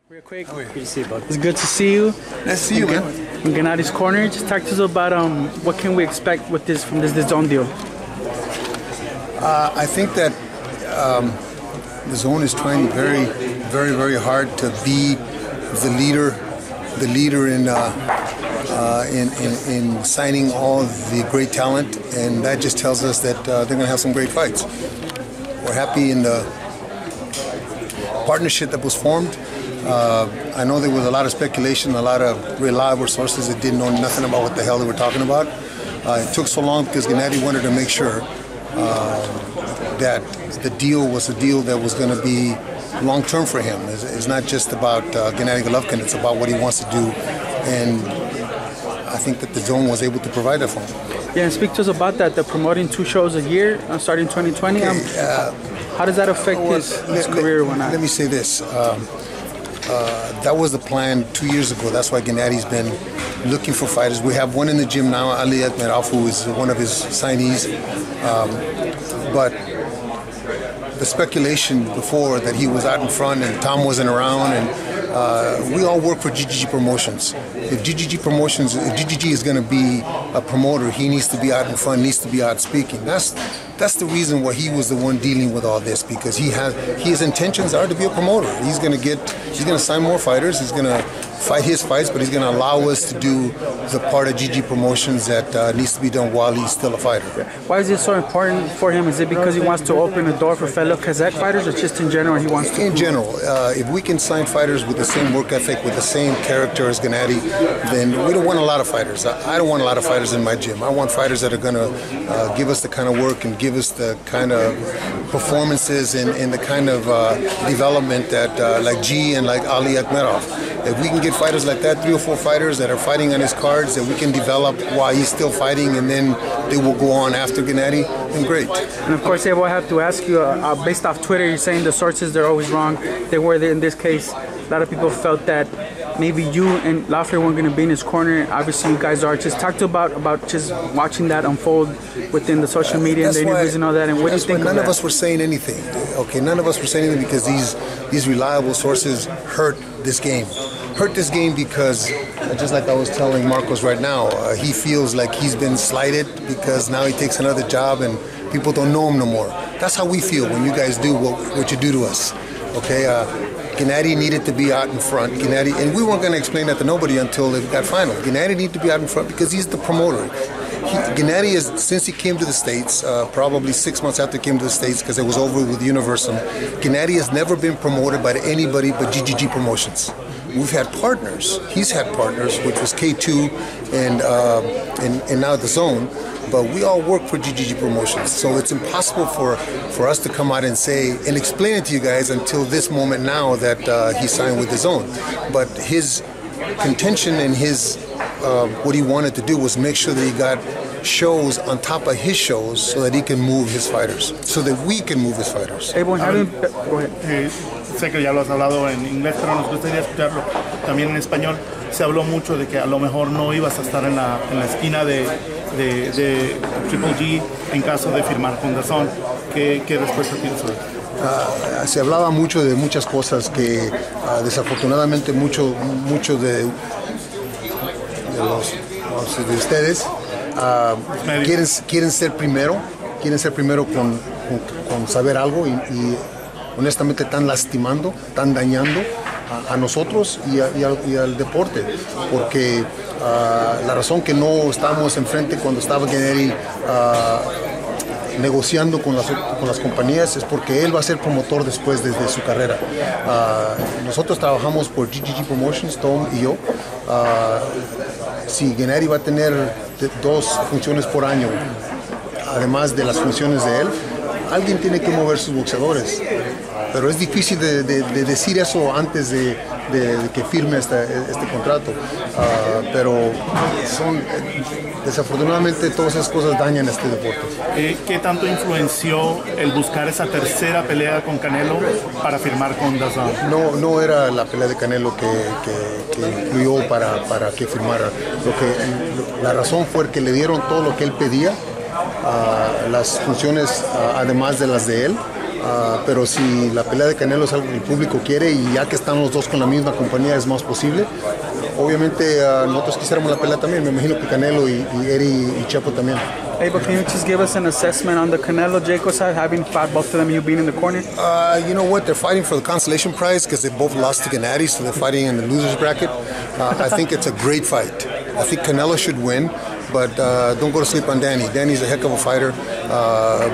Real quick, it's good to see you. Nice to see you, man. In Gennady's corner, just talk to us about what can we expect with this from this Dazn deal. I think that the zone is trying very, very, very hard to be the leader in signing all the great talent, and that just tells us that they're going to have some great fights. We're happy in the partnership that was formed. I know there was a lot of speculation, a lot of reliable sources that didn't know nothing about what the hell they were talking about. It took so long because Gennady wanted to make sure that the deal was a deal that was going to be long-term for him. It's not just about Gennady Golovkin, it's about what he wants to do. And I think that the zone was able to provide that for him. Yeah, and speak to us about that. They're promoting 2 shows a year starting 2020. How does that affect his career? Let me say this. That was the plan 2 years ago. That's why Gennady's been looking for fighters. We have one in the gym now, Ali Akhmedov, who is one of his signees. But the speculation before that he was out in front and Tom wasn't around, and we all work for GGG Promotions. If GGG is going to be a promoter, he needs to be out in front, needs to be out speaking. That's the reason why he was the one dealing with all this, because his intentions are to be a promoter. He's going to sign more fighters. He's going to fight his fights, but he's going to allow us to do the part of GG Promotions that needs to be done while he's still a fighter. Why is it so important for him? Is it because he wants to open a door for fellow Kazakh fighters, or just in general he wants to? In general, if we can sign fighters with the same work ethic, with the same character as Gennady, then we don't want a lot of fighters. I don't want a lot of fighters in my gym. I want fighters that are going to give us the kind of work and give us the kind of performances and the kind of development that like G and like Ali Akhmedov. If we can get fighters like that, 3 or 4 fighters that are fighting on his cards that we can develop while he's still fighting, and then they will go on after Gennady, then great. And of course, Abel, I have to ask you, based off Twitter, you're saying the sources, they're always wrong. They were there in this case. A lot of people felt that maybe you and Lafleur weren't going to be in his corner. Obviously, you guys are. Just talk to about just watching that unfold within the social media and the interviews and all that. And what do you think? None of us were saying anything. Okay, none of us were saying anything because these reliable sources hurt this game. Hurt this game because, just like I was telling Marcos right now, he feels like he's been slighted because now he takes another job and people don't know him no more. That's how we feel when you guys do what you do to us. Okay. Gennady needed to be out in front. Gennady, and we weren't going to explain that to nobody until it got final. Gennady needed to be out in front because he's the promoter. Gennady is, since he came to the States, probably 6 months after he came to the States, because it was over with Universum, Gennady has never been promoted by anybody but GGG Promotions. We've had partners. He's had partners, which was K2 and now the Zone. But we all work for GGG Promotions, so it's impossible for us to come out and say and explain it to you guys until this moment now that he signed with the Zone. But his contention and his what he wanted to do was make sure that he got shows on top of his shows so that he can move his fighters, so that we can move his fighters. Go ahead. Sé que ya lo has hablado en inglés, pero nos gustaría escucharlo también en español. Se habló mucho de que a lo mejor no ibas a estar en la esquina de Triple G en caso de firmar con Dazn. ¿Qué respuesta tienes sobre eso? Se hablaba mucho de muchas cosas que desafortunadamente mucho de ustedes quieren ser primero con saber algo y honestamente están lastimando, están dañando a nosotros y al deporte, porque la razón que no estábamos enfrente cuando estaba Gennady negociando con las compañías es porque él va a ser promotor después de su carrera. Nosotros trabajamos por GGG Promotions, Tom y yo. Si Gennady va a tener 2 funciones por año, además de las funciones de él, alguien tiene que mover sus boxeadores. Pero es difícil de decir eso antes de que firme este contrato. Pero desafortunadamente todas esas cosas dañan este deporte. ¿Qué tanto influenció el buscar esa tercera pelea con Canelo para firmar con Dazn? No era la pelea de Canelo que influyó para que firmara. La razón fue que le dieron todo lo que él pedía, las funciones además de las de él. pero si la pelea de Canelo es algo que el público quiere y ya que están los dos con la misma compañía es más posible, obviamente nosotros quisiéramos la pelea también. Me imagino que Canelo y Eddie y Chepo también. Hey, but can you just give us an assessment on the Canelo Jacob side, having fought both of them, you being in the corner? You know what? They're fighting for the consolation prize because they both lost to Gennady, so they're fighting in the losers bracket. I think it's a great fight. I think Canelo should win, but don't go to sleep on Danny. Danny's a heck of a fighter,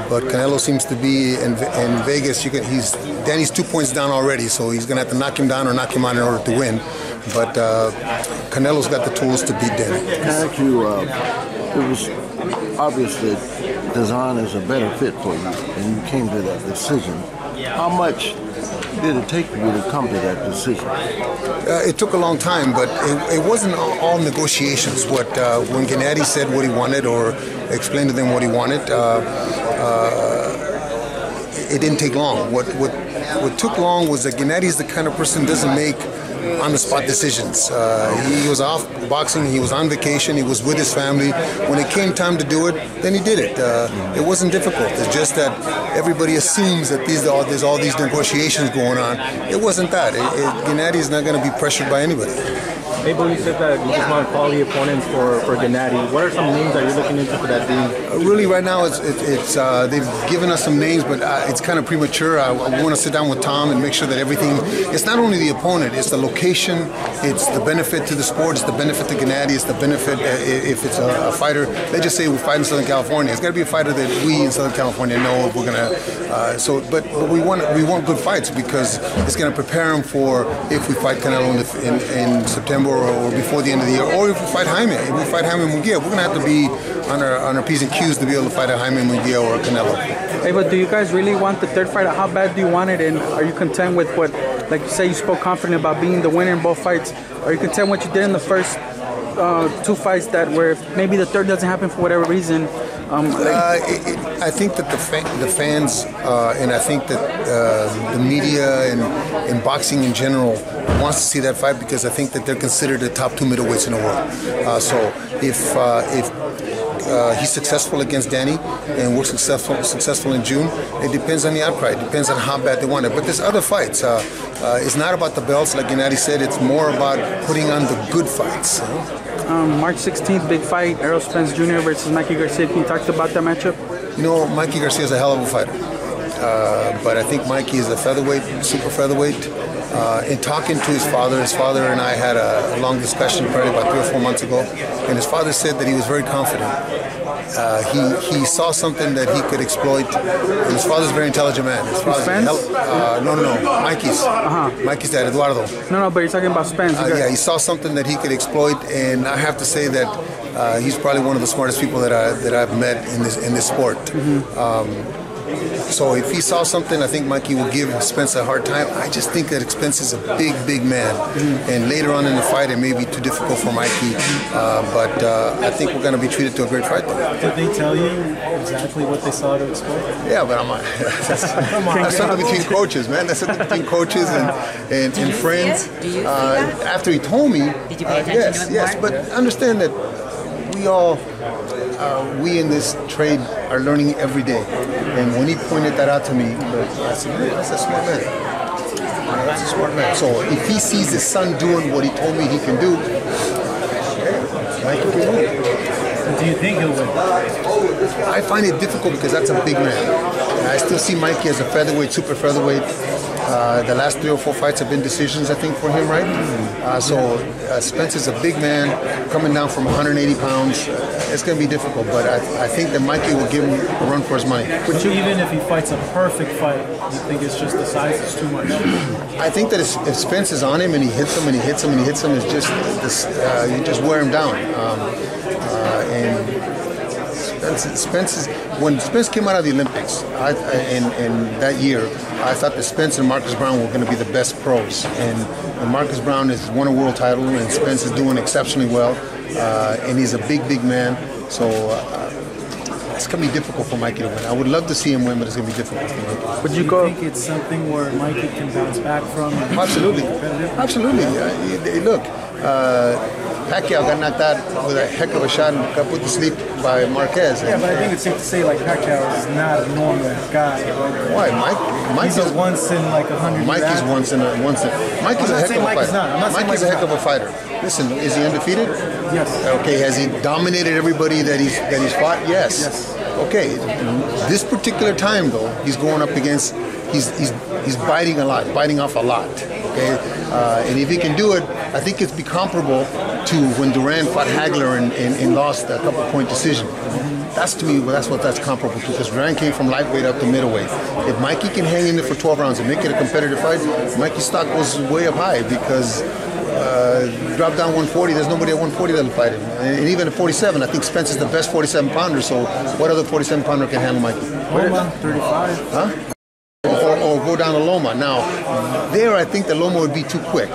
but Canelo seems to be in Vegas. Danny's 2 points down already, so he's going to have to knock him down or knock him out in order to win. But Canelo's got the tools to beat Danny. Can I ask you, it was obvious that Dazn is a better fit for you, and you came to that decision. How much did it take for you to come to that decision? It took a long time, but it wasn't all negotiations. When Gennady said what he wanted or explained to them what he wanted, it didn't take long. What took long was that Gennady is the kind of person who doesn't make on-the-spot decisions. He was off boxing, he was on vacation, he was with his family. When it came time to do it, then he did it. It wasn't difficult. It's just that everybody assumes that there's all these negotiations going on. It wasn't that. Gennady is not going to be pressured by anybody. Abel, you said that you just want quality opponents for Gennady. What are some names that you're looking into for that team? Really, right now, it's they've given us some names, but it's kind of premature. I want to sit down with Tom and make sure that everything. It's not only the opponent; it's the location, it's the benefit to the sport, it's the benefit to Gennady, it's the benefit if it's a fighter. They just say we fight in Southern California. It's got to be a fighter that we in Southern California know if we're gonna. But we want good fights because it's going to prepare him for if we fight Canelo in September. Or before the end of the year, or if we fight Jaime. If we fight Jaime Munguia, we're going to have to be on our P's and Q's to be able to fight a Jaime Munguia or a Canelo. Hey, but do you guys really want the third fight? How bad do you want it? And are you content with what, like you say, you spoke confident about being the winner in both fights? Are you content with what you did in the first two fights that where maybe the third doesn't happen for whatever reason? I think that the fans and I think that the media and boxing in general wants to see that fight because I think that they're considered the top two middleweights in the world. So if he's successful against Danny and we're successful in June, it depends on the outcry. It depends on how bad they want it. But there's other fights. It's not about the belts, like Gennady said. It's more about putting on the good fights. March 16th, big fight, Errol Spence Jr. versus Mikey Garcia. Can you talk about that matchup? You know, Mikey Garcia is a hell of a fighter. But I think Mikey is a featherweight, super featherweight. In talking to his father and I had a long discussion probably about 3 or 4 months ago, and his father said that he was very confident. He saw something that he could exploit, and his father's a very intelligent man. His Spence? No, Mikey's. Mikey's dad, Eduardo. No, but you're talking about Spence. Yeah, he saw something that he could exploit, and I have to say that he's probably one of the smartest people that I've met in this sport. So if he saw something, I think Mikey will give Spence a hard time. I just think that Spence is a big man. And later on in the fight, it may be too difficult for Mikey. But I think we're going to be treated to a great fight. Did they tell you exactly what they saw to exploit? Yeah, but that's something between coaches, man. That's something between coaches and friends. After he told me, did you pay attention to it yes, but understand that we in this trade are learning every day. And when he pointed that out to me, I said, man, that's a smart man. That's a smart man. So if he sees his son doing what he told me he can do, Mikey can win. Do you think he'll win? I find it difficult because that's a big man. I still see Mikey as a featherweight, super featherweight. The last 3 or 4 fights have been decisions, I think, for him, right? So Spence is a big man coming down from 180 pounds. It's going to be difficult, but I think that Mikey will give him a run for his money. But even if he fights a perfect fight, you think it's just the size is too much? I think that if Spence is on him and he hits him and he hits him and he hits him, it's just you just wear him down. When Spence came out of the Olympics in that year, I thought that Spence and Marcus Brown were going to be the best pros. And Marcus Brown has won a world title, and Spence is doing exceptionally well. And he's a big man. So it's going to be difficult for Mikey to win. I would love to see him win, but it's going to be difficult for Mikey. Would you think it's something where Mikey can bounce back from? Absolutely. Look. Pacquiao got knocked out with a heck of a shot and got put to sleep by Marquez. Yeah, but I think it's safe to say like Pacquiao is not a normal guy. Why? Mike He's a once in like 100. Mike is once in. Mike is a heck of a fighter. Mike is a heck of a fighter. Listen, is he undefeated? Yes. Okay, has he dominated everybody that he's fought? Yes. Yes. Okay, this particular time though, he's going up against. He's biting a lot, biting off a lot. Okay, and if he can do it, I think it's be comparable to when Duran fought Hagler and lost a couple point decision. That's to me, that's what that's comparable to, because Duran came from lightweight up to middleweight. If Mikey can hang in there for 12 rounds and make it a competitive fight, Mikey's stock goes way up high because drop down 140, there's nobody at 140 that'll fight him. And even at 47, I think Spence is the best 47 pounder, so what other 47 pounder can handle Mikey? Loma, 35. Huh? Or go down to Loma. Now, there I think that Loma would be too quick.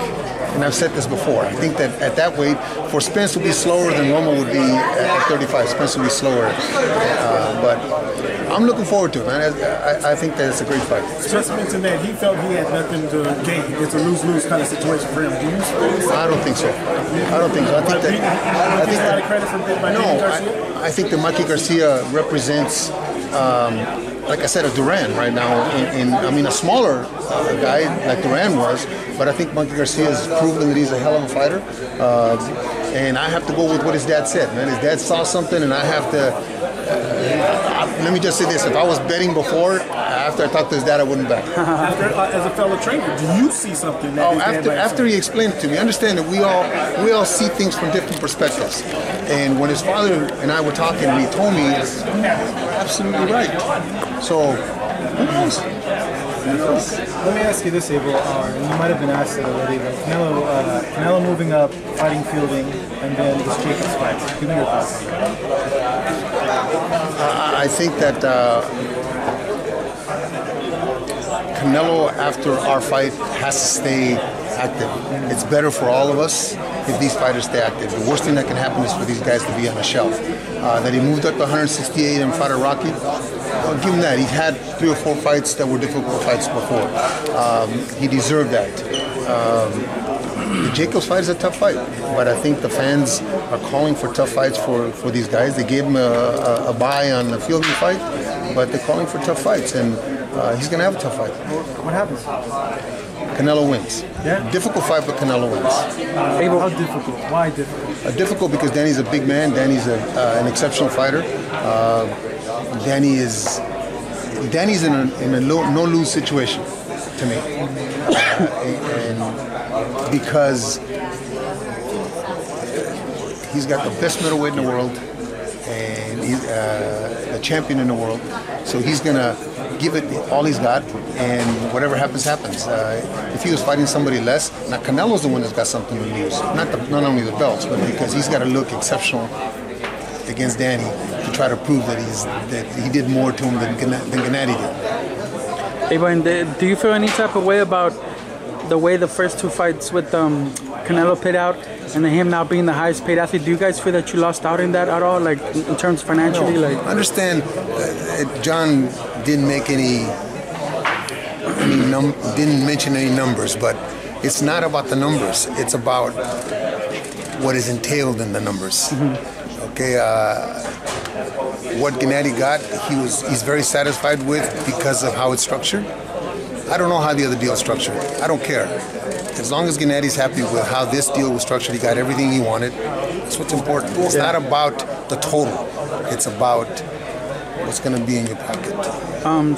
And I've said this before. I think that at that weight, for Spence to be slower than Loma would be at 35. Spence would be slower. But I'm looking forward to it, man. I think that it's a great fight. Just mentioned that he felt he had nothing to gain. It's a lose-lose kind of situation for him. Do you suppose? I don't think so. I don't think so. I think that. He's got a credit for by No, I think that Mikey Garcia represents. Like I said, a Duran right now, I mean, a smaller guy like Duran was, but I think Mikey Garcia has proven that he's a hell of a fighter. And I have to go with what his dad said, man. His dad saw something, and I have to. Let me just say this: if I was betting before, after I talked to his dad, I wouldn't bet. As a fellow trainer, do you see something that after he explained it to me, understand that we all see things from different perspectives. And when his father and I were talking, and he told me, absolutely right. So, who knows? Let me ask you this, Abel, and you might have been asked it already, but Canelo moving up, fighting Fielding, and then this Jacobs fight. Give me your thoughts. I think that Canelo, after our fight, has to stay active. It's better for all of us if these fighters stay active. The worst thing that can happen is for these guys to be on a shelf. That he moved up to 168 and fought a Rocky, I'll give him that. He had 3 or 4 fights that were difficult fights before. He deserved that. The Jacobs fight is a tough fight, but I think the fans are calling for tough fights for these guys. They gave him a bye on the Fielding fight, but they're calling for tough fights, and he's going to have a tough fight. What happens? Canelo wins. Yeah? Difficult fight, but Canelo wins. How difficult? Why difficult? Difficult because Danny's a big man. Danny's an exceptional fighter. Danny's in a no-lose situation to me, and because he's got the best middleweight in the world, and he's the champion in the world, so he's gonna give it all he's got, and whatever happens, happens. If he was fighting somebody less, now Canelo's the one that's got something to lose, not only the belts, but because he's got to look exceptional against Danny to try to prove that he did more to him than Gennady did. Hey, Brian, do you feel any type of way about the way the first 2 fights with Canelo played out, and then him now being the highest paid athlete? Do you guys feel that you lost out in that at all, like in terms financially? No. Like, understand, John didn't make didn't mention any numbers, but it's not about the numbers. It's about what is entailed in the numbers. Mm-hmm. Okay, what Gennady got, he's very satisfied with because of how it's structured. I don't know how the other deal is structured. I don't care. As long as Gennady's happy with how this deal was structured, he got everything he wanted. That's what's important. It's not about the total. It's about what's going to be in your pocket.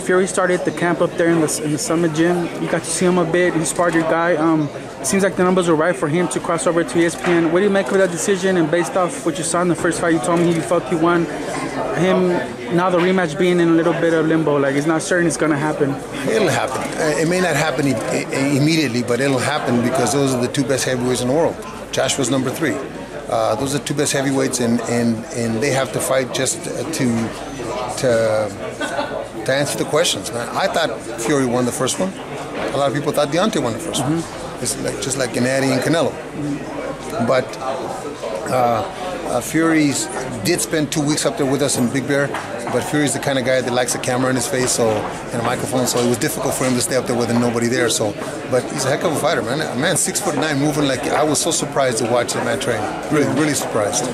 Fury started the camp up there in the Summit Gym. You got to see him a bit. He sparred your guy. Seems like the numbers were right for him to cross over to ESPN. What do you make of that decision? And based off what you saw in the first fight, you told me you felt he won. Him now the rematch being in a little bit of limbo, like it's not certain it's gonna happen. It'll happen. It may not happen immediately, but it'll happen because those are the 2 best heavyweights in the world. Joshua's number 3. Those are the 2 best heavyweights, and they have to fight just to answer the questions. Man, I thought Fury won the first one. A lot of people thought Deontay won the first one. It's just like Gennady and Canelo. But Fury did spend 2 weeks up there with us in Big Bear, but Fury's the kind of guy that likes a camera in his face and a microphone, so it was difficult for him to stay up there with nobody there. So, but he's a heck of a fighter, man. A man 6'9", moving like I was so surprised to watch that man train. Really, really surprised.